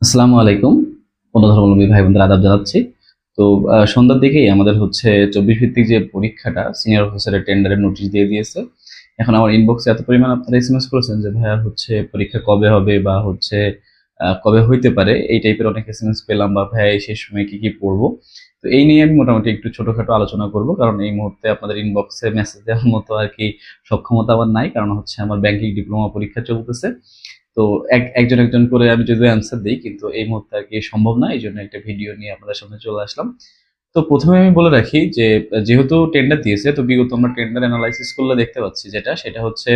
আসসালামু আলাইকুম। অন্য ধর্মাবলম্বী ভাই বোনদের আদাব জানাচ্ছি। তো সন্ধ্যার দিকেই আমাদের হচ্ছে ২৪ ভিত্তিক যে পরীক্ষাটা সিনিয়র অফিসারের টেন্ডারের নোটিশ দিয়ে দিয়েছে। এখন আমার ইনবক্সে এত পরিমাণ আপনারা এসএমএস করেছেন যে ভাইয়া হচ্ছে পরীক্ষা কবে হবে বা হচ্ছে কবে হইতে পারে এই টাইপের অনেক এসএমএস পেলাম বা ভাইয়া এই শেষ সময় কি পড়বো। তো এই নিয়ে আমি মোটামুটি একটু ছোটখাটো আলোচনা করব, কারণ এই মুহূর্তে আপনাদের ইনবক্সে মেসেজ দেওয়ার মতো আর কি সক্ষমতা আমার নাই, কারণ হচ্ছে আমার ব্যাংকিং ডিপ্লোমা পরীক্ষা চলতেছে। তো একজন একজন করে আমি যদিও অ্যান্সার দিই, কিন্তু এই মুহূর্তে আর কি সম্ভব না, এই জন্য একটা ভিডিও নিয়ে আপনাদের সামনে চলে আসলাম। তো প্রথমে আমি বলে রাখি যে যেহেতু টেন্ডার দিয়েছে, তো বিগত আমরা টেন্ডার অ্যানালাইসিস করলে দেখতে পাচ্ছি সেটা হচ্ছে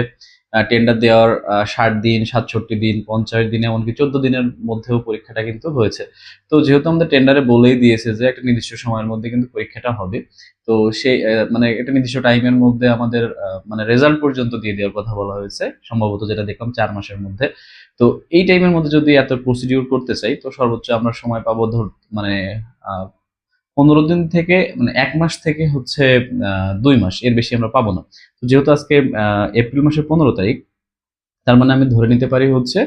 টেন্ডার দেওয়ার 60 দিন, 67 দিন, 50 দিনে, এমনকি 14 দিনের মধ্যেও পরীক্ষাটা কিন্তু হয়েছে। তো যেহেতু আমাদের টেন্ডারে বলেই দিয়েছে যে একটা নির্দিষ্ট সময়ের মধ্যে কিন্তু পরীক্ষাটা হবে, তো সেই মানে একটা নির্দিষ্ট টাইমের মধ্যে আমাদের মানে রেজাল্ট পর্যন্ত দিয়ে দেওয়ার কথা বলা হয়েছে, সম্ভবত যেটা দেখলাম 4 মাসের মধ্যে। তো এই টাইমের মধ্যে যদি এত প্রসিডিউর করতে চাই, তো সর্বোচ্চ আমরা সময় পাবো মানে আহ, 15 দিন থেকে, মানে 1 মাস থেকে হচ্ছে 2 মাস, এর বেশি আমরা পাবো না। তো যেহেতু আজকে এপ্রিল মাসের 15 তারিখ, তার মানে আমি ধরে নিতে পারি হচ্ছে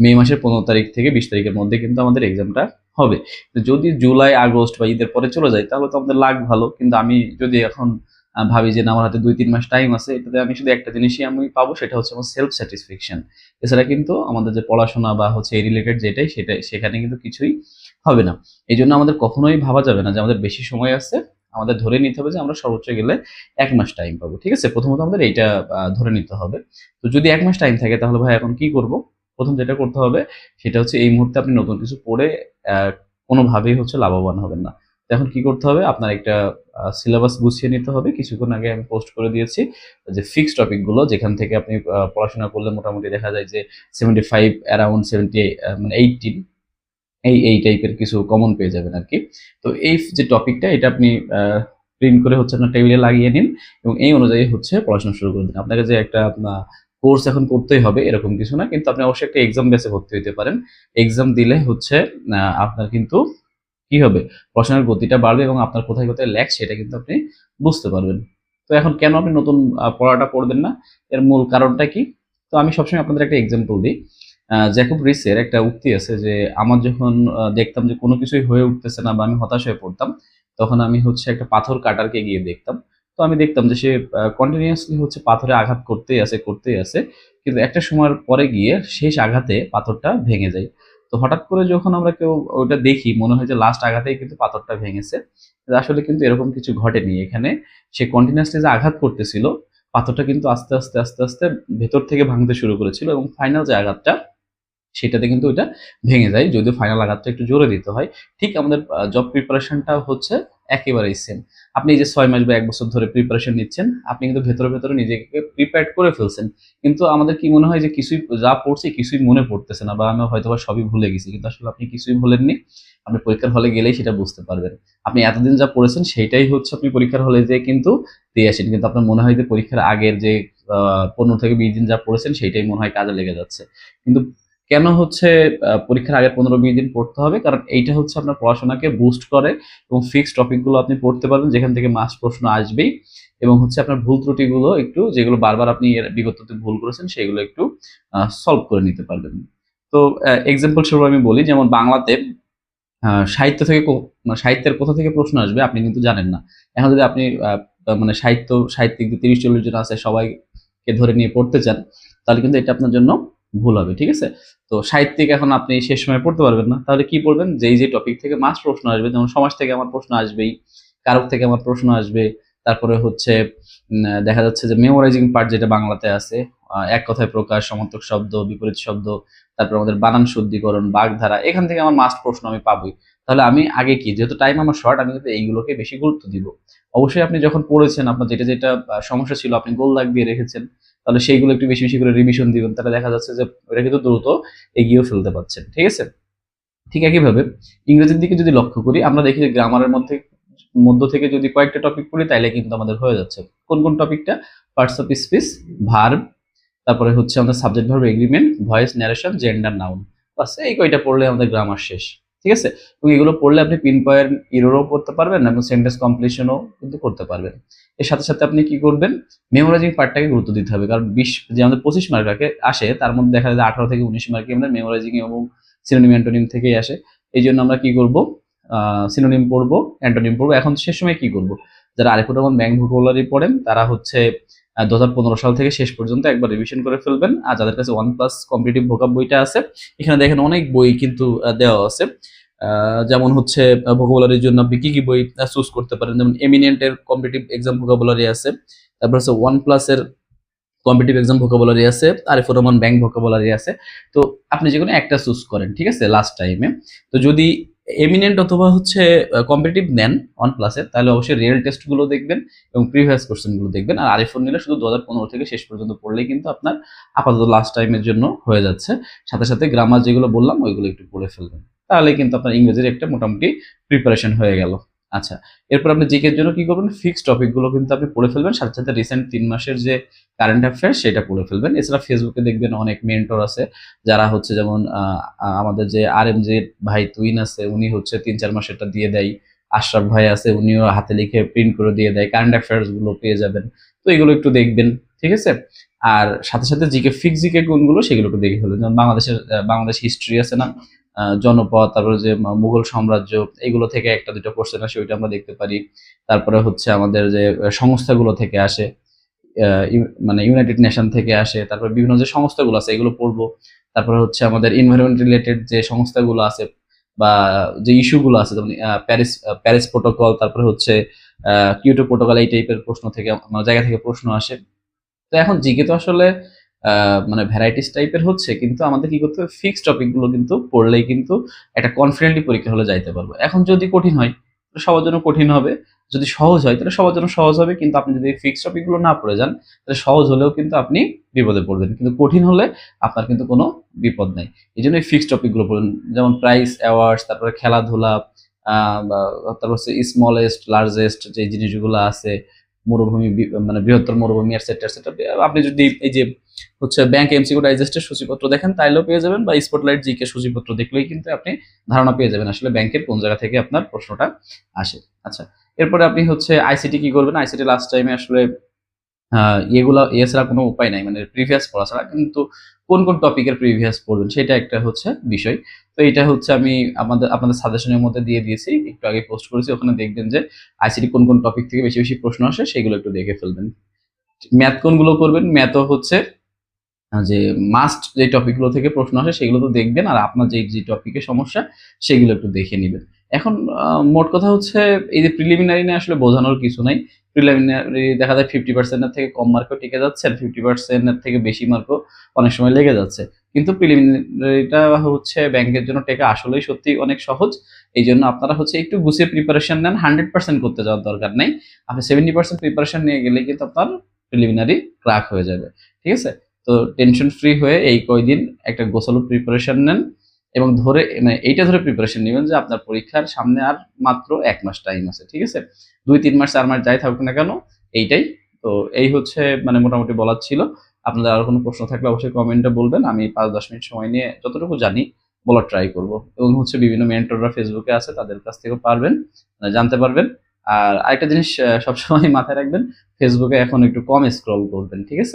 মে মাসের 15 তারিখ থেকে 20 তারিখের মধ্যে কিন্তু আমাদের এক্সামটা হবে। তো যদি জুলাই আগস্ট বা ঈদের পরে চলে যায় তাহলে তো আমাদের লাগ ভালো, কিন্তু আমি যদি এখন ভাবি যে না, আমার হাতে 2-3 মাস টাইম আছে, এটাতে আমি শুধু একটা জিনিসই আমি পাবো, সেটা হচ্ছে আমার সেলফ স্যাটিসফ্যাকশন। এছাড়া কিন্তু আমাদের যে পড়াশোনা বা হচ্ছে এই রিলেটেড যেটাই সেটাই সেখানে কিন্তু কিছুই হবে না। এই জন্য আমাদের কখনোই ভাবা যাবে না যে আমাদের বেশি সময় আছে। আমাদের ধরে নিতে হবে যে আমরা সর্বোচ্চ গেলে 1 মাস টাইম পাবো। ঠিক আছে, প্রথমত আমাদের এইটা ধরে নিতে হবে। তো যদি 1 মাস টাইম থাকে তাহলে ভাই এখন কি করব? প্রথম যেটা করতে হবে সেটা হচ্ছে এই মুহূর্তে আপনি নতুন কিছু পড়ে কোনোভাবেই হচ্ছে লাভবান হবেন না। তো এখন কি করতে হবে? আপনার একটা সিলেবাস গুছিয়ে নিতে হবে। কিছুক্ষণ আগে আমি পোস্ট করে দিয়েছি যে ফিক্সড টপিক গুলো যেখান থেকে আপনি পড়াশোনা করলে মোটামুটি দেখা যায় যে 75 অ্যারাউন্ড 70 মানে 18 এই টাইপের কিছু কমন পেয়ে যাবেন আরকি। তো এই যে টপিকটা এটা আপনি প্রিন্ট করে হচ্ছে আপনার টেবিলে লাগিয়ে নিন এবং এই অনুযায়ী হচ্ছে পড়াশোনা শুরু করে দিন। আপনাকে যে একটা কোর্স এখন করতেই হবে এরকম কিছু না, কিন্তু আপনি অবশ্যই একটা এক্সাম বেসে ভর্তি হইতে পারেন। এক্সাম দিলে হচ্ছে আপনার কিন্তু কি হবে? পড়াশোনার গতিটা বাড়বে এবং আপনার কোথায়, কোথায় ল্যাক সেটা কিন্তু আপনি বুঝতে পারবেন। তো এখন কেন আপনি নতুন পড়াটা পড়বেন না? এর মূল কারণটা কি? তো আমি সবসময় আপনাদের একটা এক্সাম্পল দিই। জ্যাকব রিসের একটা উক্তি আছে যে, আমার যখন দেখতাম যে কোনো কিছুই হয়ে উঠতেছে না বা আমি হতাশ হয়ে পড়তাম, তখন আমি হচ্ছে একটা পাথর কাটারকে গিয়ে দেখতাম। তো আমি দেখতাম যে সে কন্টিনিউয়াসলি হচ্ছে পাথরে আঘাত করতেই আছে, করতেই আছে। কিন্তু একটা সময়ের পরে গিয়ে শেষ আঘাতে পাথরটা ভেঙে যায়। তো হঠাৎ করে যখন আমরা কেউ ওইটা দেখি মনে হয় যে লাস্ট আঘাতেই কিন্তু পাথরটা ভেঙেছে। কিন্তু আসলে কিন্তু এরকম কিছু ঘটেনি। এখানে সে কন্টিনিউয়াসলি যে আঘাত করতেছিল, পাথরটা কিন্তু আস্তে, আস্তে, আস্তে, আস্তে ভেতর থেকে ভাঙতে শুরু করেছিল এবং ফাইনাল যে আঘাতটা সেটাতে কিন্তু ওইটা ভেঙে যায়। যদিও ফাইনাল আঘাতটা একটু জোরে দিতে হয়। ঠিক আমাদের জব প্রিপারেশনটাও হচ্ছে একেবারেই সেম। আপনি এই যে ৬ মাস বা ১ বছর ধরে প্রিপারেশন নিচ্ছেন, আপনি কিন্তু ভেতরে, ভেতরে নিজেকে প্রিপেয়ার্ড করে ফেলছেন। কিন্তু আমাদের কি মনে হয় যে কিছুই যা পড়ছি কিছুই মনে পড়তেছে না বা আমি হয়তোবা সবই ভুলে গেছি। কিন্তু আসলে আপনি কিছুই ভুলেননি। আপনি পরীক্ষার হলে গেলেই সেটা বুঝতে পারবেন। আপনি এতদিন যা পড়েছেন সেইটাই হচ্ছে আপনি পরীক্ষার হলে যেয়ে কিন্তু দিয়ে আসেন। কিন্তু আপনার মনে হয় যে পরীক্ষার আগের যে ১৫ থেকে ২০ দিন যা পড়েছেন সেইটাই মনে হয় কাজে লেগে যাচ্ছে। কিন্তু কেন হচ্ছে পরীক্ষার আগের ১৫-২০ দিন পড়তে হবে? কারণ এইটা হচ্ছে আপনার পড়াশোনাকে বুস্ট করে এবং ফিক্সড টপিক গুলো আপনি পড়তে পারবেন যেখান থেকে মাস্ট প্রশ্ন আসবেই, এবং হচ্ছে আপনার ভুল ত্রুটিগুলো একটু, যেগুলো বারবার আপনি এর বিগততে ভুল করেছেন সেগুলো একটু সলভ করে নিতে পারবেন। তো এক্সাম্পল স্বরূপ আমি বলি, যেমন বাংলাতে সাহিত্য থেকে মানে সাহিত্যের কোথা থেকে প্রশ্ন আসবে আপনি কিন্তু জানেন না। এখন যদি আপনি মানে সাহিত্যিক যে ৩০-৪০ জন আছে সবাইকে ধরে নিয়ে পড়তে চান, তাহলে কিন্তু এটা আপনার জন্য ভুল হবে। ঠিক আছে? তো সাহিত্যিক এখন আপনি শেষ সময়ে পড়তে পারবেন না। তাহলে কি পড়বেন? যে টপিক থেকে মাস্ট প্রশ্ন আসবে, যেমন সমাজ থেকে আমার প্রশ্ন আসবেই, কারক থেকে আমার প্রশ্ন আসবে। তারপরে হচ্ছে দেখা যাচ্ছে যে মেমোরাইজিং পার্ট যেটা বাংলাতে আছে, এক কথায় প্রকাশ, সমার্থক শব্দ, বিপরীত শব্দ, তারপর আমাদের বানান শুদ্ধিকরণ, বাগধারা, এখান থেকে আমার মাস্ট প্রশ্ন আমি পাবোই। তাহলে আমি আগে কি, যেহেতু টাইম আমার শর্ট, আমি কিন্তু এইগুলোকে বেশি গুরুত্ব দিব। অবশ্যই আপনি যখন পড়েছেন আপনার যেটা, যেটা সমস্যা ছিল আপনি গোল দাগ দিয়ে রেখেছেন, তাহলে সেইগুলো একটু বেশি, বেশি করে রিভিশন দিবেন। তাহলে দেখা যাচ্ছে যে ওটা কিন্তু দ্রুত এগিয়েও ফেলতে পারছেন। ঠিক আছে? ঠিক একইভাবে ইংরেজির দিকে যদি লক্ষ্য করি, আমরা দেখি যে গ্রামারের মধ্য থেকে যদি কয়েকটা টপিক পড়ি তাইলে কিন্তু আমাদের হয়ে যাচ্ছে। কোন, কোন টপিকটা? পার্টস অফ স্পিচ, ভার্ব, তারপরে হচ্ছে আমাদের subject verb agreement, voice, narration, gender, noun. বাস এই কয়টা পড়লে আমাদের গ্রামার শেষ। ঠিক আছে? এবং এগুলো পড়লে আপনি পিন পয়েন্ট ইররও পড়তে পারবেন এবং সেন্টেন্স কমপ্লিশনও কিন্তু করতে পারবেন। এর সাথে, সাথে আপনি কি করবেন? মেমোরাইজিং পার্টটাকে গুরুত্ব দিতে হবে। কারণ যে আমাদের 25 মার্ক আসে তার মধ্যে দেখা যায় যে 18 থেকে 19 মার্কে আমাদের মেমোরাইজিং এবং সিনোনিম অ্যান্টোনিম থেকেই আসে। এই জন্য আমরা কি করব, সিনোনিম পড়বো, অ্যান্টোনিম পড়বো। এখন সে সময় কি করব, যারা আরিফুর রহমান ব্যাংক ভোকাবুলারি পড়েন তারা হচ্ছে 2015 সাল থেকে শেষ পর্যন্ত একবার রিভিশন করে ফেলবেন। আর যাদের কাছে 1+ কম্পিটিটিভ ভোকাব বইটা আছে, এখানে দেখেন অনেক বই কিন্তু দেওয়া আছে। যেমন হচ্ছে ভোকাবুলারির জন্য আপনি কি কি বই চুজ করতে পারেন, যেমন এমিনেন্টের কম্পিটিটিভ এক্সাম ভোকাবুলারি আছে, তারপর হচ্ছে 1+ এর কম্পিটিটিভ এক্সাম ভোকাবুলারি আছে, আরিফুর রহমান ব্যাংক ভোকাবুলারি আছে। তো আপনি যে কোনো একটা চুজ করেন, ঠিক আছে, লাস্ট টাইমে। তো যদি এমিনেন্ট অথবা হচ্ছে কম্পিটিটিভ নেন 1+এর, তাহলে অবশ্যই রিয়েল টেস্টগুলো দেখবেন এবং প্রিভিয়াস কোশ্চেনগুলো দেখবেন। আর আরিফুর নিলে শুধু 2015 থেকে শেষ পর্যন্ত পড়লেই কিন্তু আপনার আপাতত লাস্ট টাইমের জন্য হয়ে যাচ্ছে। সাথে সাথে গ্রামার যেগুলো বললাম ওইগুলো একটু পড়ে ফেলবেন, তাহলে কিন্তু আপনার ইংরেজির একটা মোটামুটি প্রিপারেশন হয়ে গেল। আচ্ছা, এরপর আপনি জিকের জন্য কি করবেন, ফিক্সড টপিকগুলো কিন্তু আপনি পড়ে ফেলবেন, সাথে সাথে রিসেন্ট 3 মাসের যে কারেন্ট অ্যাফেয়ার্স সেটা পড়ে ফেলবেন। এছাড়া ফেসবুকে দেখবেন অনেক মেন্টর আছে যারা হচ্ছে, যেমন আমাদের যে RMJ ভাই তুইন আছে, উনি হচ্ছে 3-4 মাসেরটা দিয়ে দেয়। আশরাফ ভাই আছে, উনিও হাতে লিখে প্রিন্ট করে দিয়ে দেয়, কারেন্ট অ্যাফেয়ার্স গুলো পেয়ে যাবেন। তো এগুলো একটু দেখবেন, ঠিক আছে। আর সাথে সাথে জিকে, ফিক্স জিকে কোনগুলো সেগুলো একটু দেখে ফেলবেন। যেমন বাংলাদেশ হিস্ট্রি আছে না, জনপদ, তারপরে যে মুঘল সাম্রাজ্য, এগুলো থেকে একটা দুটো কোশ্চেন আসে, ওইটা আমরা দেখতে পারি। তারপরে হচ্ছে আমাদের যে সংস্থাগুলো থেকে আসে, মানে ইউনাইটেড নেশন থেকে আসে, তারপর বিভিন্ন যে সংস্থাগুলো আছে এগুলো পড়বো। তারপরে হচ্ছে আমাদের এনভায়রনমেন্ট রিলেটেড যে সংস্থাগুলো আছে বা যে ইস্যুগুলো আছে, যেমন প্যারিস প্রোটোকল, তারপরে হচ্ছে কিয়োটো প্রোটোকল, এই টাইপের প্রশ্ন থেকে, জায়গা থেকে প্রশ্ন আসে। তো এখন জিকে তো আসলে মানে ভ্যারাইটিস টাইপের হচ্ছে, কিন্তু আমাদের কি করতে হবে, ফিক্সড টপিকগুলো কিন্তু পড়লেই কিন্তু একটা কনফিডেন্টলি পরীক্ষা হলে যাইতে পারবো। এখন যদি কঠিন হয় তাহলে সবার জন্য কঠিন হবে, যদি সহজ হয় তাহলে সবার জন্য সহজ হবে। কিন্তু আপনি যদি ফিক্সড টপিকগুলো না পড়ে যান তাহলে সহজ হলেও কিন্তু আপনি বিপদে পড়বেন, কিন্তু কঠিন হলে আপনার কিন্তু কোনো বিপদ নাই। এই জন্য এই ফিক্সড টপিকগুলো পড়বেন, যেমন প্রাইস, অ্যাওয়ার্ডস, তারপরে খেলাধুলা, তারপর হচ্ছে স্মলেস্ট লার্জেস্ট যে জিনিসগুলো আছে, মরুভূমি, মানে বৃহত্তর মরুভূমি, এটসেট্রা এটসেট্রা। আপনি যদি এই যে হচ্ছে ব্যাংক এমসিকিউ ডাইজেস্টের সূচিপত্র দেখেন তাইলেও পেয়ে যাবেন, বা স্পটলাইট জিকে সূচিপত্র দেখলেই কিন্তু আপনি ধারণা পেয়ে যাবেন আসলে ব্যাংকের কোন জায়গা থেকে আপনার প্রশ্নটা আসে। আচ্ছা, এরপরে আপনি হচ্ছে আইসিটি কি করবেন, আইসিটি লাস্ট টাইমে আসলে এগুলা এছাড়া কোনো উপায় নাই, মানে প্রিভিয়াস পড়া ছাড়া। কিন্তু কোন কোন টপিকের প্রিভিয়াস পড়বেন সেটা একটা হচ্ছে বিষয়। তো এটা হচ্ছে আমি আপনাদের সাজেশনের মধ্যে দিয়ে দিয়েছি, একটু আগে পোস্ট করেছি, ওখানে দেখবেন যে আইসিটি কোন কোন টপিক থেকে বেশি বেশি প্রশ্ন আসে সেগুলো একটু দেখে ফেলবেন। ম্যাথ কোনগুলো করবেন, ম্যাথও হচ্ছে যে মাস্ট যে টপিকগুলো থেকে প্রশ্ন আসে সেগুলো তো দেখবেন, আর আপনার যে যে টপিকে সমস্যা সেগুলো একটু দেখে নেবেন। এখন মোট কথা হচ্ছে, এই যে প্রিলিমিনারি নিয়ে আসলে বোঝানোর কিছু নাই। প্রিলিমিনারি দেখা যায় 50%-এর থেকে কম মার্কও টিকে যাচ্ছে, আর 50%-এর থেকে বেশি মার্কও অনেক সময় লেগে যাচ্ছে। কিন্তু প্রিলিমিনারিটা হচ্ছে ব্যাংকের জন্য টেকা আসলেই সত্যি অনেক সহজ। এই জন্য আপনারা হচ্ছে একটু গুছিয়ে প্রিপারেশন নেন, 100% করতে যাওয়ার দরকার নেই। আপনি 70% প্রিপারেশন নিয়ে গেলে কিন্তু আপনার প্রিলিমিনারি ক্র্যাক হয়ে যাবে, ঠিক আছে। তো টেনশন ফ্রি হয়ে এই কয়দিন একটা গোছালো প্রিপারেশন নেন, এবং ধরে, মানে এইটা ধরে প্রিপারেশন নেবেন যে আপনার পরীক্ষার সামনে আর মাত্র 1 মাস টাইম আছে, ঠিক আছে। 2-3 মাস 4 মাস যাই থাকুক না কেন, এইটাই। তো এই হচ্ছে মানে মোটামুটি বলার ছিল। আপনাদের আরো কোনো প্রশ্ন থাকলে অবশ্যই কমেন্টে বলবেন, আমি 5-10 মিনিট সময় নিয়ে যতটুকু জানি বলার ট্রাই করব। এবং হচ্ছে বিভিন্ন মেন্টররা ফেসবুকে আছে, তাদের কাছ থেকেও পারবেন, জানতে পারবেন। আর আরেকটা জিনিস সবসময় মাথায় রাখবেন, ফেসবুকে এখন একটু কম স্ক্রল করবেন, ঠিক আছে।